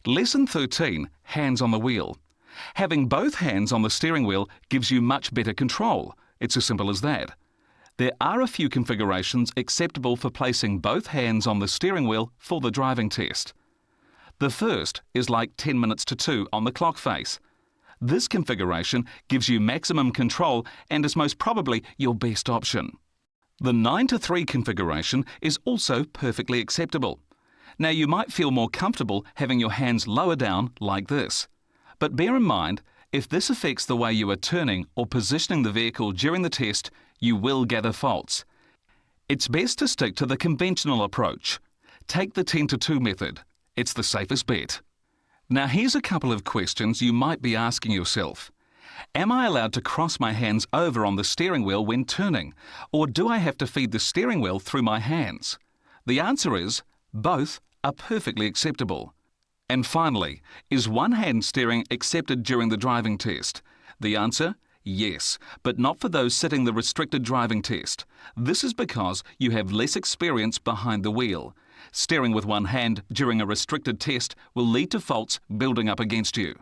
Lesson 13, hands on the wheel. Having both hands on the steering wheel gives you much better control. It's as simple as that. There are a few configurations acceptable for placing both hands on the steering wheel for the driving test. The first is like 10 minutes to 2 on the clock face. This configuration gives you maximum control and is most probably your best option. The 9 to 3 configuration is also perfectly acceptable. Now you might feel more comfortable having your hands lower down like this. But bear in mind, if this affects the way you are turning or positioning the vehicle during the test, you will gather faults. It's best to stick to the conventional approach. Take the 10 to 2 method. It's the safest bet. Now here's a couple of questions you might be asking yourself. Am I allowed to cross my hands over on the steering wheel when turning, or do I have to feed the steering wheel through my hands? The answer is, both are perfectly acceptable. And finally, is one-hand steering accepted during the driving test? The answer, yes, but not for those sitting the restricted driving test. This is because you have less experience behind the wheel. Steering with one hand during a restricted test will lead to faults building up against you.